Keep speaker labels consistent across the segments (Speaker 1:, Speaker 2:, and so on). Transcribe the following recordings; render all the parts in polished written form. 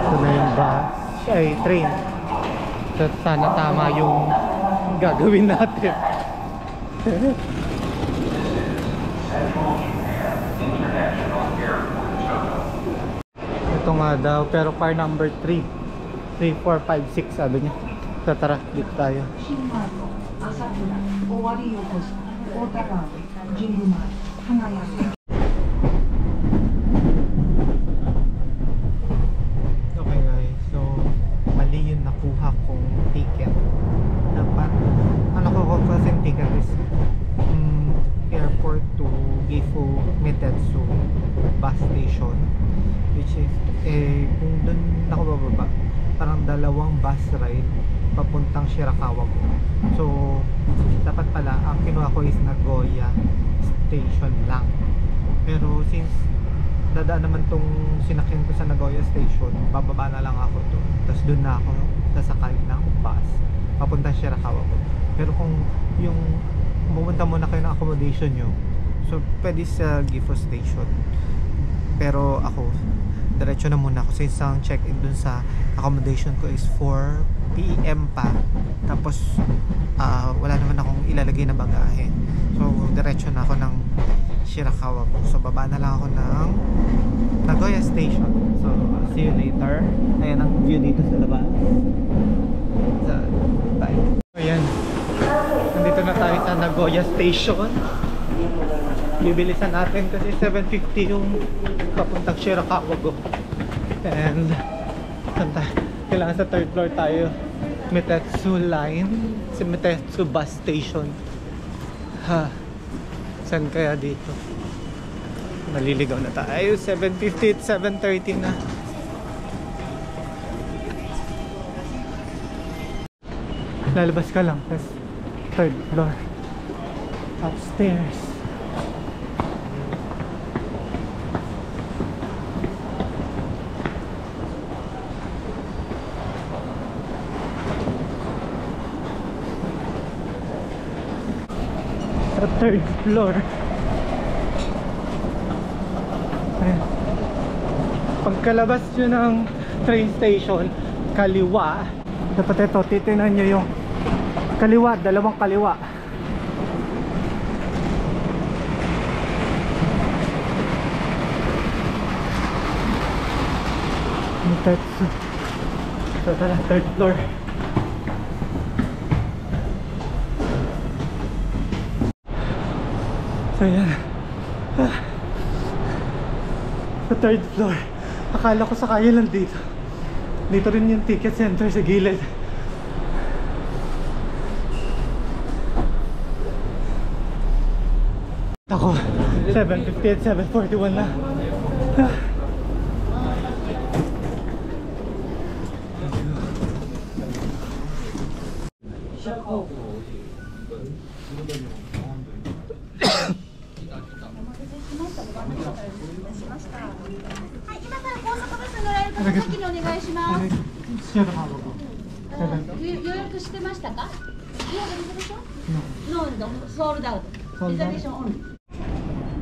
Speaker 1: Ito na yung bus, ay train. So, sana tama yung gagawin natin. Ito nga daw, pero car number 3 3, 4, 5, 6 sabi niya. So tara, dito tayo. Okay guys, so mali yung nakuha kong ticket. Dapat ano ko kasi ticket is airport to Gifu Metetsu bus station, which is kung dun ako bababa, parang dalawang bus ride papuntang Shirakawa. So dapat pala ang kinuha ko is Nagoya station lang, pero since dadaan naman tong sinakyan ko sa Nagoya station, bababa na lang ako doon, tapos doon na ako sasakay ng bus papuntang Shirakawa. Pero kung yung pumunta muna kayo ng accommodation nyo, so pwede sa Gifu station, pero ako diretso na muna ako since ang check-in dun sa accommodation ko is 4 PM pa, tapos wala naman akong ilalagay na bagahe, so diretso na ako ng Shirakawa. So baba na lang ako ng Nagoya station. So see you later. Ayan ang view dito sa labas. So bye. Ayan, nandito na tayo sa Nagoya station. Bibilisan natin kasi 7:50 yung papuntang Shirakawa go. And kailangan sa 3rd floor tayo, Metetsu line, si Metetsu bus station. Saan kaya dito? Naliligaw na tayo. 7:50 at 7:30 na. Lalabas ka lang, tapos 3rd floor upstairs. Sa 3rd floor. Ayan. Pagkalabas nyo ng train station, kaliwa. Dapat ito, titinan nyo yung kaliwa, dalawang kaliwa. So tara, 3rd floor. So yan, sa 3rd floor. Akala ko sa kaya lang dito. Dito rin yung ticket center sa gilid. Ako, 7:50 at 7:41 na.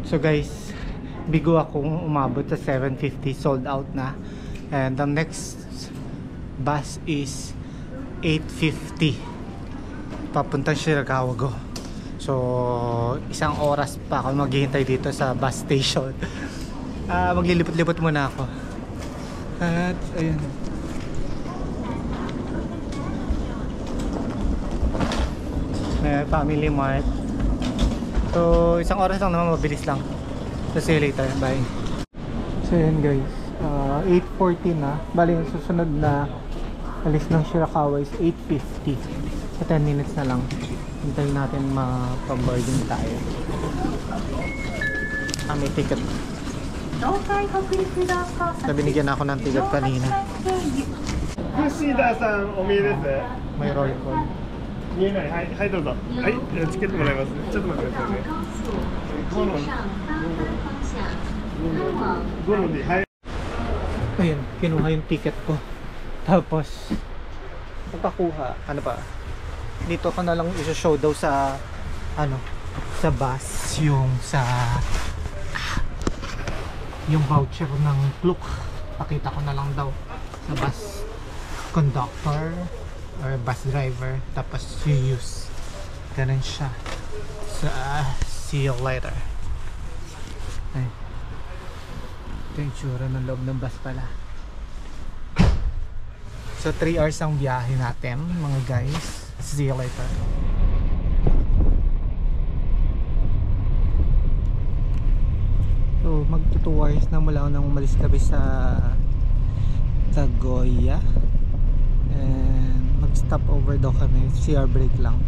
Speaker 1: So guys, bigo akong umabot sa 7:50, sold out na. And the next bus is 8:50 papuntang Shirakawa go. So isang oras pa ako maghihintay dito sa bus station. Maglilipot-lipot muna ako. At ayun, may Family Mart. So isang oras lang naman, mabilis lang. So see you later, bye. So yun guys, 8:40 na. Bali yung susunod na alis ng Shirakawa is 8:50. So 10 minutes na lang. Hintayin natin ma-boarding tayo. May ticket. So binigyan ako ng ticket kanina.
Speaker 2: Fushida-san, omiya desu.
Speaker 1: May roll call.
Speaker 2: 見えない。はい、はい、どうぞ。はい、チケットもらいます。ちょっと待ってくださいね。5の2、はい。
Speaker 1: Ayun, kinuha yung ticket ko. Tapos pagkakuha, ano pa, dito ko na lang i-show daw sa ano, sa bus yung sa yung voucher ng Klook. Pakita ko na lang daw sa bus conductor or bus driver, tapos you use. Ganun siya. So, see you later. Ay. Ito yung tsura ng loob ng bus pala. So 3 hours ang biyahe natin mga guys. See you later. So magto 2 hours na mula nang umalis kami sa Nagoya. And mag-stop over daw kami. CR break lang.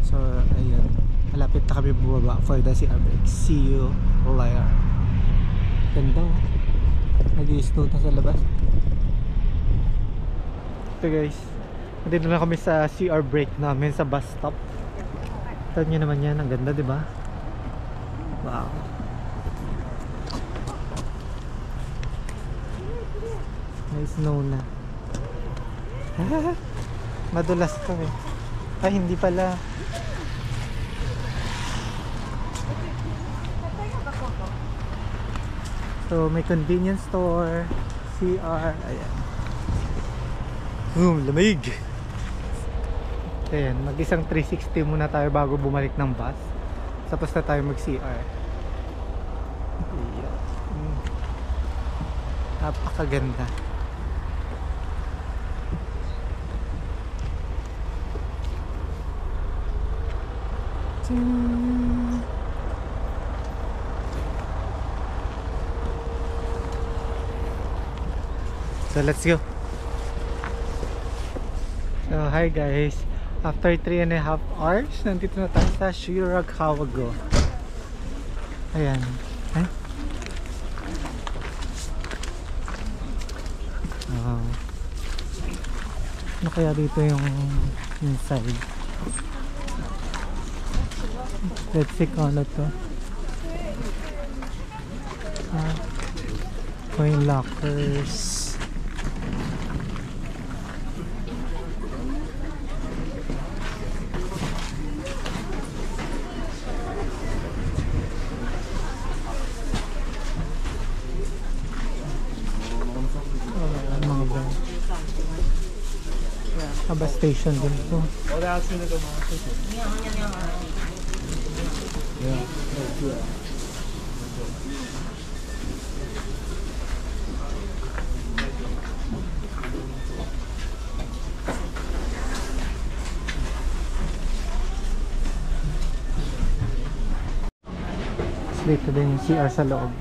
Speaker 1: So ayun, malapit na kami bumaba for the CR break. See you later. Ganda oh. Nag-i-snow na sa labas. Ito guys, nandito na kami sa CR break namin sa bus stop. Tignan nyo naman yan, ang ganda diba? Wow. May snow na. Madulas to eh. Ay hindi pala. So may convenience store, CR, ayan. Lamig. Ayan, mag-isang 360 muna tayo bago bumalik ng bus. Tapos na tayo mag-CR. Napakaganda. So let's go. So hi guys, after 3.5 hours nandito na tayo sa Shirakawa-go. Ayan. Eh? Ano kaya dito yung inside? Let's see kung ano to. Coin lockers. Bus station din to. Dito din yung CR sa loob.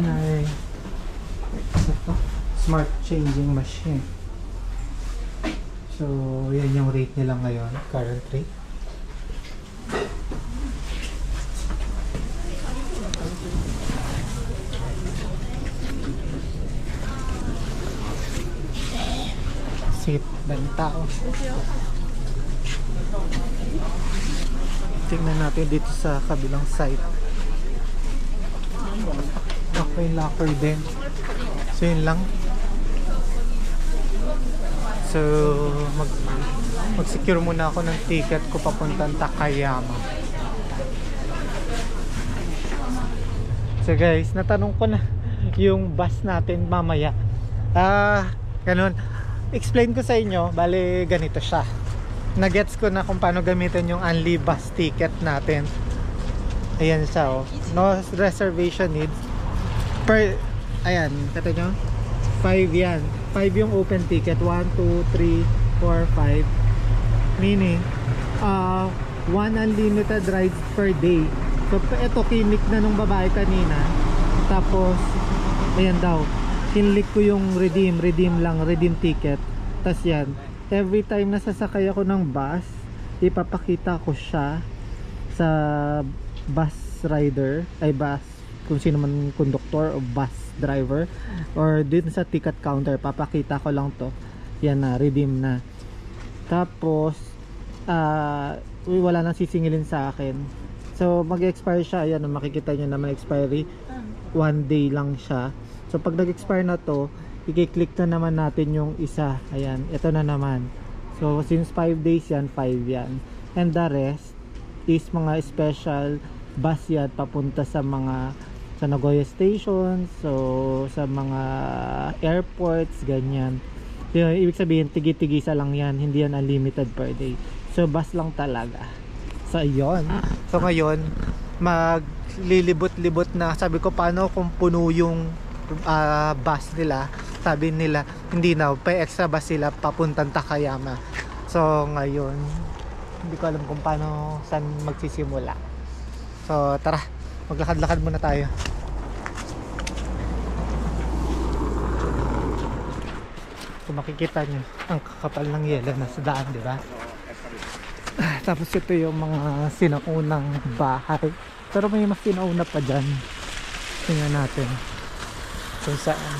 Speaker 1: May ito, smart changing machine. So yan yung rate nila ngayon, current rate. Seat ng tao. Tingnan natin dito sa kabilang side. Okay, locker din. So yun lang. So mag-secure muna ako ng ticket ko papuntang Takayama. So guys, natanong ko na yung bus natin mamaya. Ganun. Explain ko sa inyo, bali ganito siya. Nagets ko na kung paano gamitin yung Only Bus ticket natin. Ayan siya oh. No reservation needs. Ayan, kata nyo? 5 yan. 5 yung open ticket. 1, 2, 3, 4, 5. Meaning, 1 unlimited rides per day. So, ito kinik na nung babae kanina. Tapos, ayan daw. Kinlik ko yung redeem ticket. Tapos yan. Every time na sasakay ako ng bus, ipapakita ko siya sa bus rider, ay bus, kung sino man conductor o bus driver, or dun sa ticket counter, papakita ko lang to. Yan na, redeem na. Tapos wala nang sisingilin sa akin. So mag-expire siya, ayan, makikita nyo na may expiry, 1 day lang siya. So pag nag-expire na to, i-click na naman natin yung isa. Ayan, ito na naman. So since 5 days yan, 5 yan. And the rest is mga special bus yan papunta sa mga sa Nagoya Station, so sa mga airports, ganyan. Ibig sabihin, tigi-tigisa lang yan, hindi yan unlimited per day. So bus lang talaga. So yun. So ngayon, maglilibot-libot na. Sabi ko, paano kung puno yung bus nila? Sabi nila, hindi na, pa extra bus sila papuntang Takayama. So ngayon, hindi ko alam kung paano, saan magsisimula. So tara, maglakad-lakad muna tayo. Kung makikita nyo, ang kakapal ng yelo na sa daan, di ba? Tapos ito yung mga sinaunang bahay. Pero may mas sinauna pa dyan. Tingnan natin kung saan.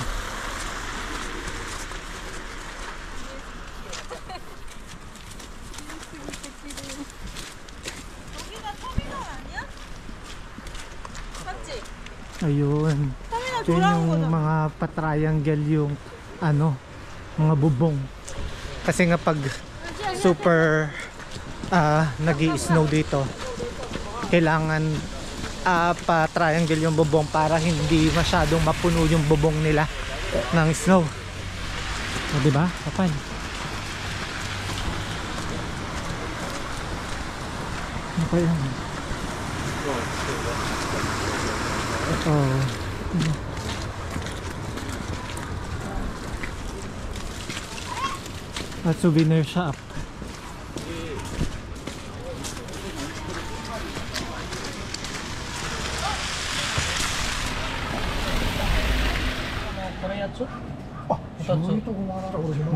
Speaker 1: Ayun. Ito yung mga patriangle yung ano, mga bubong. Kasi nga pag super nag-i-snow dito, kailangan pa-triangle yung bubong para hindi masyadong mapuno yung bubong nila ng snow. O, diba? Kapal. Ano pa yan? A souvenir shop.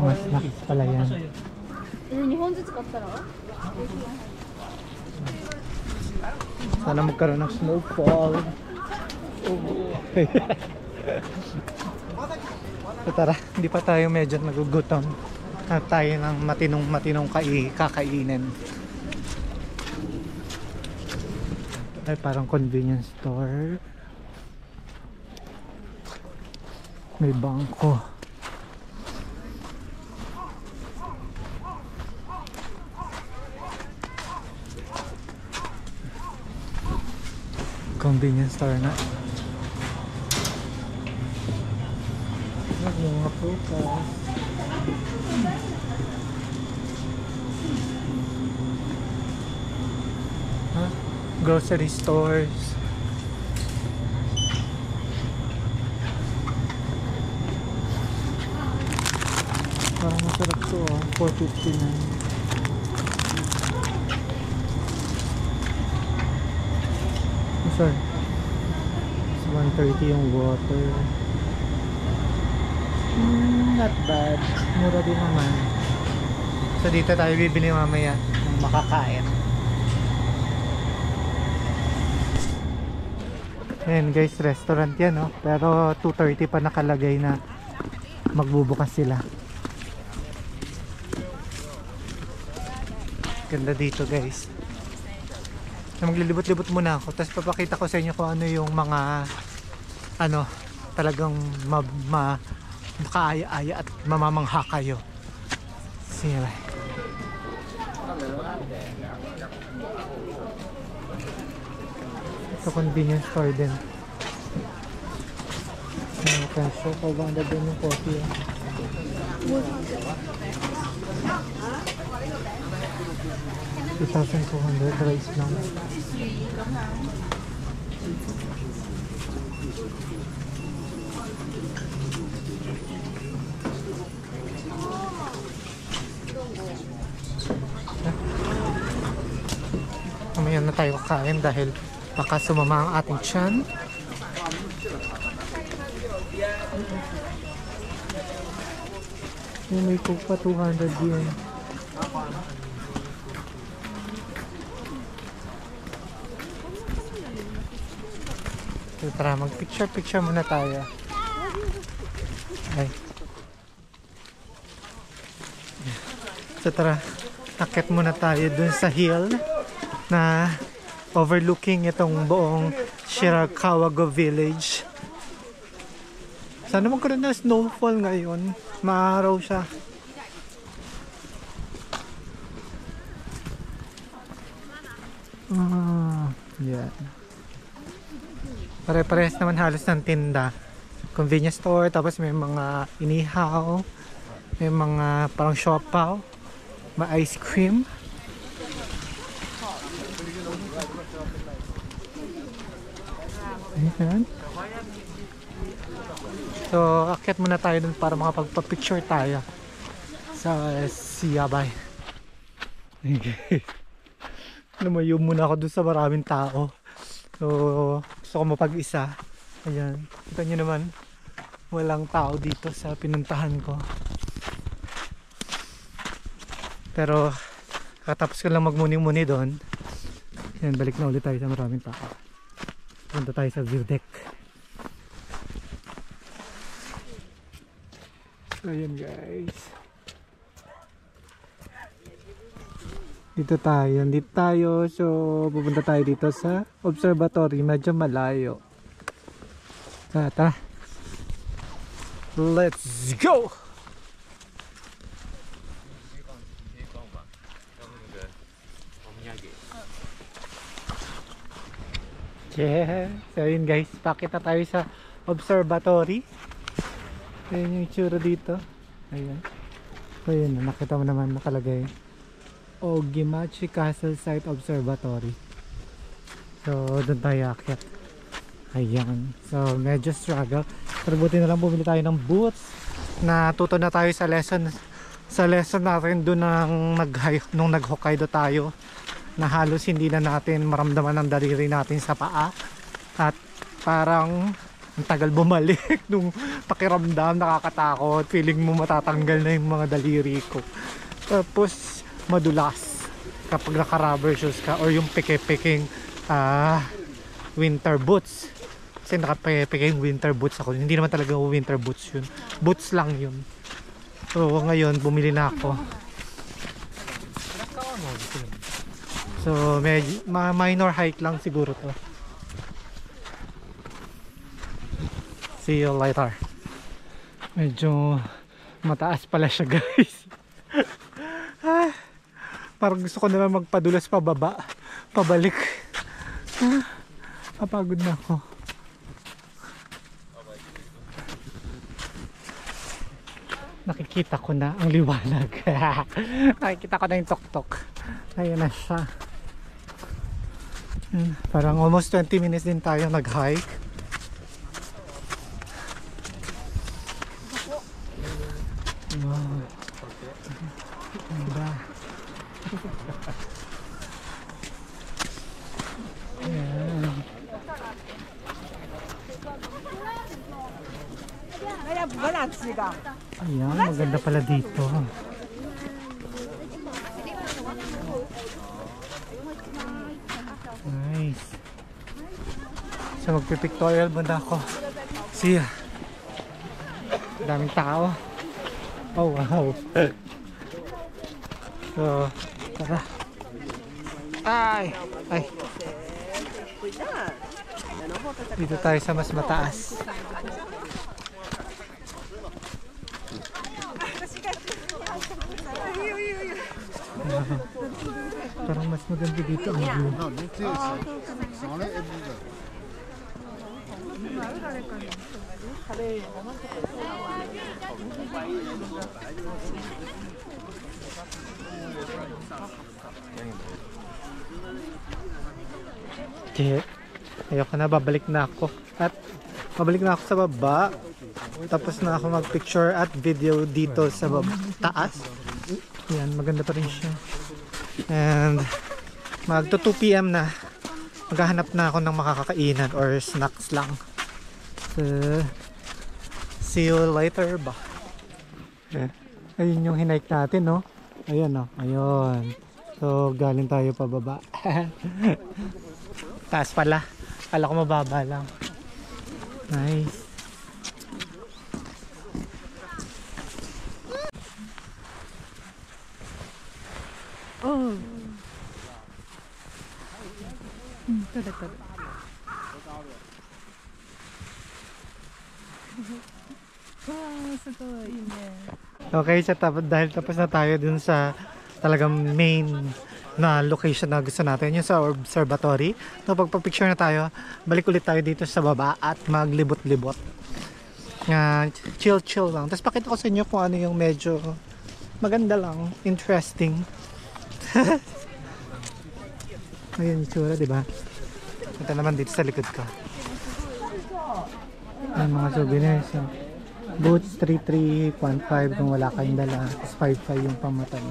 Speaker 1: Mas nakis pala yan. Sana magkaroon ng snowfall. So tara, hindi pa tayo medyo nagugutom. Tayo ng matinong kakainin. Ay, parang convenience store. May bangko. Convenience store na. Mga prutas. Grocery stores. Parang masarap to, $4.59. Sorry, it's $1.30 yung water. Not bad, mura din naman. So dito tayo bibili mamaya ng makakain. Ayan guys, restaurant yan, no? Pero 2:30 pa nakalagay na magbubukas sila. Ganda dito guys. So, maglilibot-libot muna ako, tapos papakita ko sa inyo kung ano yung mga ano, talagang makaaya-aya at mamamangha kayo. Sige ba? Sa convenience store din. Presyo, 500 din yung coffee. 2,200 rice lang. Mamaya na tayo kakain dahil baka sumama ang ating tiyan. May coke pa 200 yen. So tara, mag-picture muna tayo. Ay. So tara, akit muna tayo dun sa hill na overlooking itong buong Shirakawa-go village. Sana magkaroon na snowfall ngayon. Maaraw siya. Yeah. Pare-parehas naman halos ng tinda. Convenience store, tapos may mga inihaw, may mga parang siopaw, may ice cream. Ayan. So, akyat muna tayo dun para makapagpa-picture tayo sa Siyabay. Lumayo muna ako dun sa maraming tao. So, gusto ko mapag-isa. Ayan. Kita nyo naman, walang tao dito sa pinuntahan ko. Pero, katapos ko lang magmuni-muni doon. Ayan, balik na ulit tayo sa maraming tao. Punta tayo sa view deck. So, ayan guys. Dito tayo. So, pupunta tayo dito sa observatory. Medyo malayo. Tara. Let's go! Yeah. So, yun guys. Pakita tayo sa observatory. Ayan yung itsura dito. Ayan. So, yun. Nakita mo naman nakalagay. Ogimachi Castle Site Observatory. So, doon tayo akyat. Ayan. So, medyo struggle. Pero buti na lang bumili tayo ng boots. Natuto na tayo sa lesson. Sa lesson natin doon nung nag-Hokkaido tayo. Na halos hindi na natin maramdaman ang daliri natin sa paa. At parang ang tagal bumalik nung pakiramdam, nakakatakot. Feeling mo matatanggal na yung mga daliri ko. Tapos, madulas kapag naka-rubber shoes ka or yung peke-peking winter boots. Kasi naka-peking winter boots ako. Hindi naman talaga winter boots yun. Boots lang yun. So, ngayon, bumili na ako. So, minor hike lang siguro to. See you later. Medyo mataas pala siya, guys. Parang gusto ko na lang magpadulas pababa, pabalik. Papagod na ako. Nakikita ko na ang liwanag. Nakikita ko na yung tuktok. Ayun na siya. Parang almost 20 minutes din tayo nag-hike. Wow. Ganda. Ayan. Ayan, maganda pala dito. Nice. So magpipictorial muna ako. See ya. Daming tao. Oh wow. So, tara. Ay! Dito tayo sa mas mataas. Parang mas maganda dito ang view. Okay. Ayoko na, babalik na ako. At babalik na ako sa baba. Tapos na ako mag-picture at video dito sa taas. Yan, maganda pa rin siya. And magto 2 PM na. Maghahanap na ako ng makakainan or snacks lang. So, see you later ba? Ayun yung hinike natin, no? Ayun, no? Ayun. So, galing tayo pababa. Taas pala. Kala ko mababa lang. Nice. Oh. Okay, dahil tapos na tayo dun sa talagang main na location na gusto natin, yung sa observatory. So pagpa-picture na tayo, balik ulit tayo dito sa baba at maglibot-libot. Chill lang. Tapos pakita ko sa inyo kung ano yung medyo maganda lang, interesting. Ayun yung tsura, diba? Ito naman dito sa likod ko. May mga souvenirs. So. Boots 33.5 kung wala kayong dala. Tapos 5.5 yung pamatay.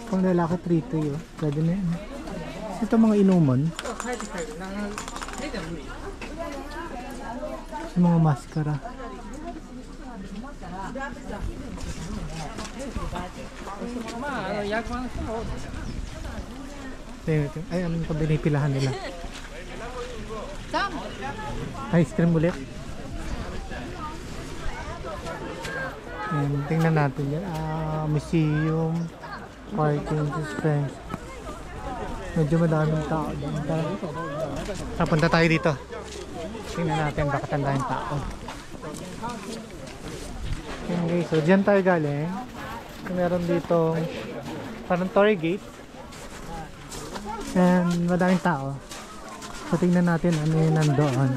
Speaker 1: Kung lalaki 3.3 oh. Pwede na yun. Ito mga inuman. Mga maskara. Ay, anong pa binipilahan nila? Ice cream ulit. Ayan, tingnan natin yan. Museum, parking, suspense. Medyo madaming tao doon. Punta tayo dito. Tingnan natin baka tanda yung tao. Okay, so dyan tayo galing. Meron dito parang torii gate. And madaming tao. So tingnan natin ano yung nandoon.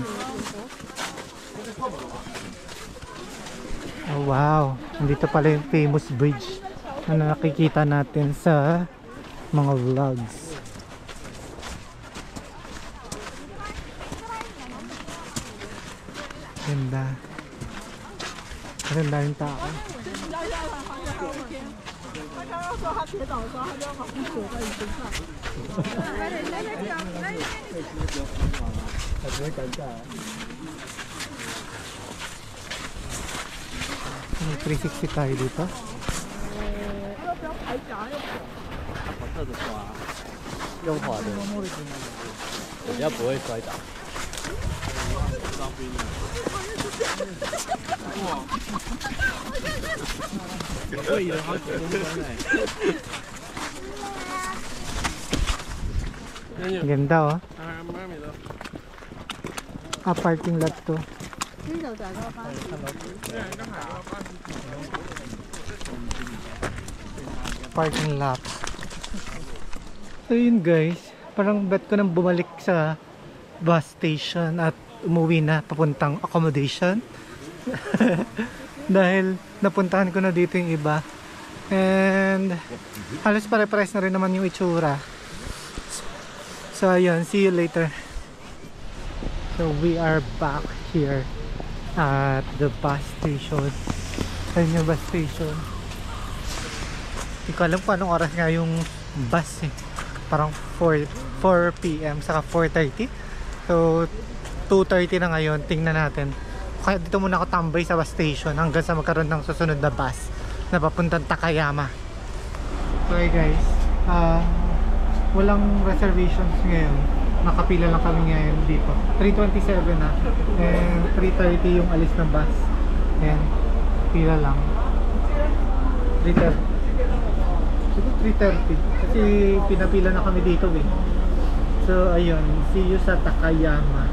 Speaker 1: Oh wow, nandito pala yung famous bridge na nakikita natin sa mga vlogs. Ganda. Ganda yung tao. May 360 tayo dito.
Speaker 3: 优滑的，比较不会摔倒。贵了好几公分哎。
Speaker 1: Ganda oh. Parking lot to. Parking lot. So yun guys, parang bet ko nang bumalik sa bus station at umuwi na papuntang accommodation. Dahil napuntahan ko na dito yung iba. And halos pare-pares na rin naman yung itsura. So ayun, see you later. So we are back here at the bus station. Ayun yung bus station. Hindi ko alam kung anong oras nga yung bus eh. Parang 4 PM saka 4:30. So 2:30 na ngayon. Tingnan natin. Kaya dito muna ako tambay sa bus station hanggang sa magkaroon ng susunod na bus na papuntang Takayama. So hey guys, walang reservations ngayon. Nakapila lang kami ngayon dito. 3:27 na. And 3:30 yung alis ng bus. And pila lang. 3:30. Siguro 3:30. Kasi pinapila na kami dito eh. So ayun, see you sa Takayama.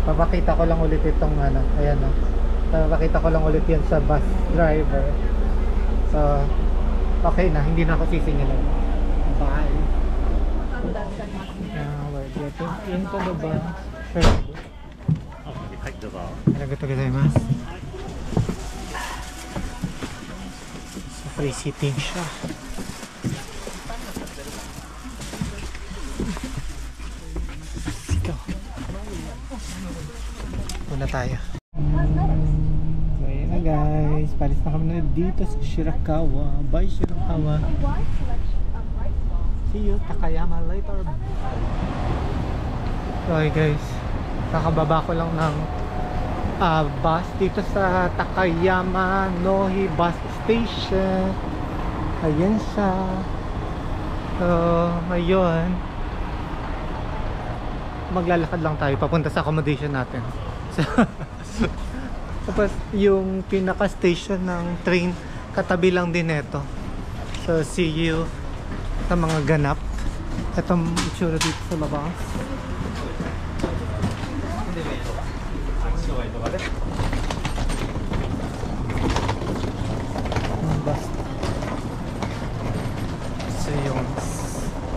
Speaker 1: Papakita ko lang ulit itong ano, ayan o. Papakita ko lang ulit yan sa bus driver. So okay na, hindi na ako sisingilan. Bye. Now we're getting into the bus. Sure. Arigatou gozaimasu. So free seating siya. Let's go. Muna tayo. So ayan na guys, palis na kami na dito sa Shirakawa. Bye Shirakawa. See you Takayama later. Okay guys, kakababa ko lang ng bus dito sa Takayama Nohi Bus Station. Ayan siya. So ngayon maglalakad lang tayo papunta sa accommodation natin. So tapos yung pinaka station ng train katabi lang din ito. So see you sa mga ganap. Itong itsura dito sa labas. Bus.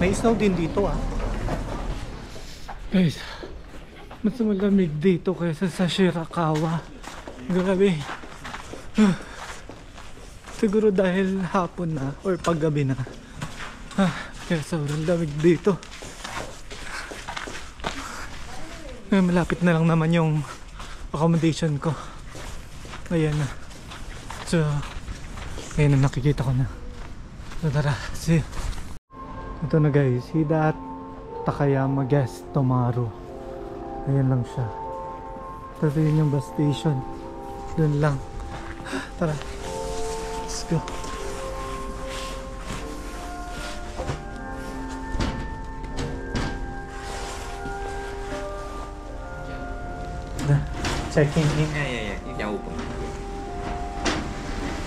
Speaker 1: May snow din dito ah. Guys, mas malamig dito kaysa sa Shirakawa. Grabe. Siguro dahil hapon na or paggabi na. Kaya sobrang lamig dito. Malapit na lang naman yung accommodation ko. Ayan na. So, ayan na, nakikita ko na. So tara, see. Ito na guys, Hida Takayama Guest Tomaru. Ayan lang siya. Tapos yun yung bus station. Doon lang. Tara, let's go. Checking in.
Speaker 4: Yeah. You can open.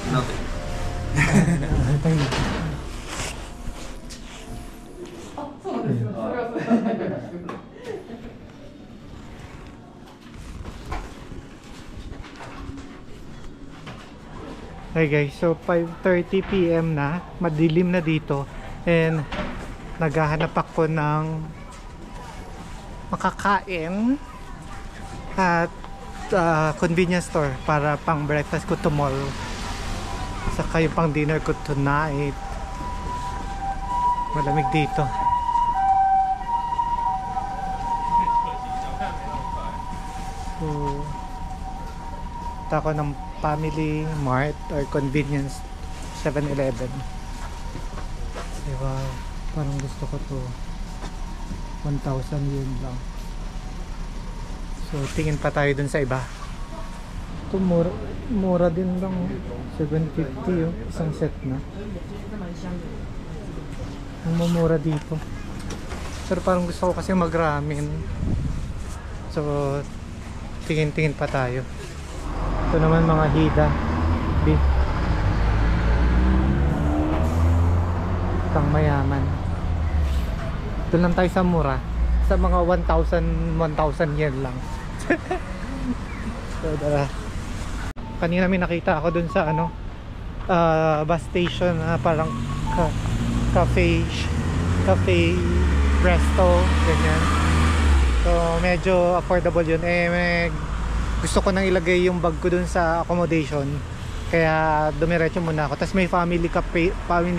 Speaker 4: Nothing.
Speaker 1: Thank you. Hey guys, so 5:30 PM na, madilim na dito and naghahanap ako ng makakain at convenience store para pang breakfast ko tomorrow, saka yung pang dinner ko tonight. Malamig dito. So punta ako ng Family Mart or convenience 7-Eleven. Diba, parang gusto ko to. 1,000 yun lang. So tingin pa tayo dun sa iba. Ito mura din lang, 750 oh, isang set na. Ang mumura dito. Pero parang gusto ko kasi mag-ramen. So tingin-tingin pa tayo. Ito naman mga Hida beef. Pang mayaman. Ito lang tayo sa mura. Sa mga 1,000 yen lang. So tara. Kanina may nakita ako dun sa ano, bus station na parang cafe resto ganyan. So medyo affordable yun. Gusto ko nang ilagay yung bag ko dun sa accommodation, kaya dumiretso muna ako. Tapos may family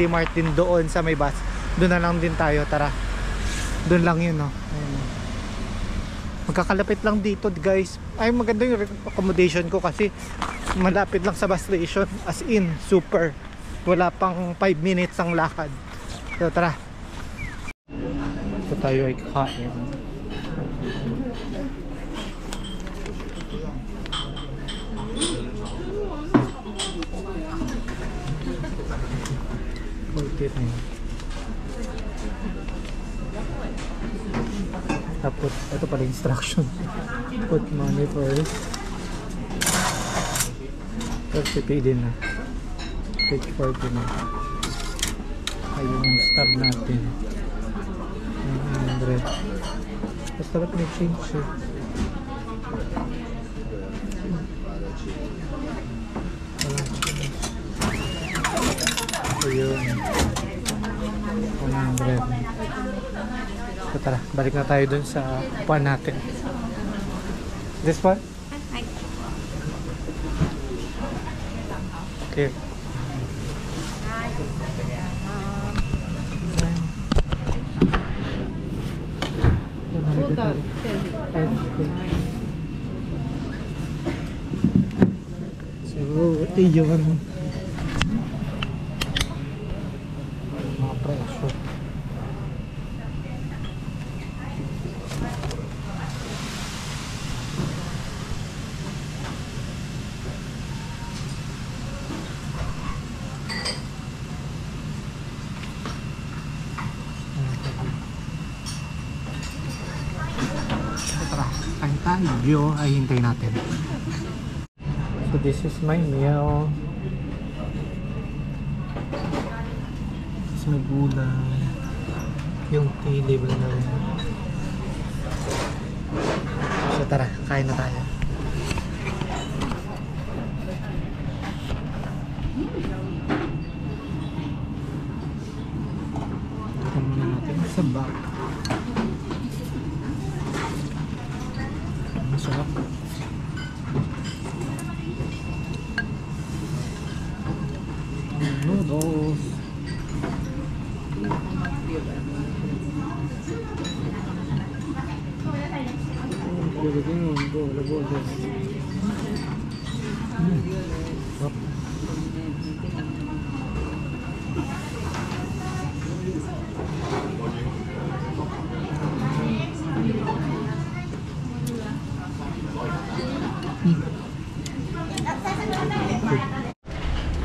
Speaker 1: mart din doon sa may bus. Doon na lang din tayo, tara. Doon lang yun, no. Ayun. Magkakalapit lang dito guys. Ay, maganda yung accommodation ko kasi malapit lang sa bus station. As in, super. Wala pang 5 minutes ang lakad. So tara. So tayo ay kakain. Tapos ito pala instruction. Put money first. Tapos pay din na. Page 40 na. Ay yung stub natin. 900. Tapos dapat may change eh. Ayun. 100. So tara, balik na tayo dun sa upuan natin. This one? Okay. So, ito yun. Mga presyo. Tayo ay hintay natin. So this is my meal. Tapos may gulay. Yung tea label na rin. So tara, kain na tayo. Ito muna natin. Sambal. Masarap. Noodles. Sarap.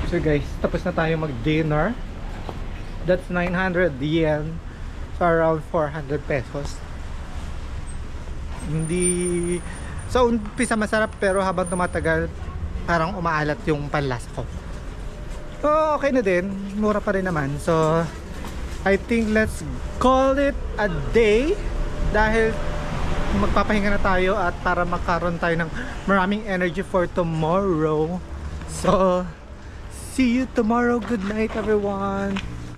Speaker 1: So guys, tapos na tayo mag-dinner. That's 900 yen. So around 400 pesos. Hindi sa umpisa masarap, pero habang tumatagal parang umaalat yung panlasa ko. So okay na din, mura pa rin naman. So I think let's call it a day, dahil magpapahinga na tayo at para makaroon tayo ng maraming energy for tomorrow. So see you tomorrow. Good night everyone.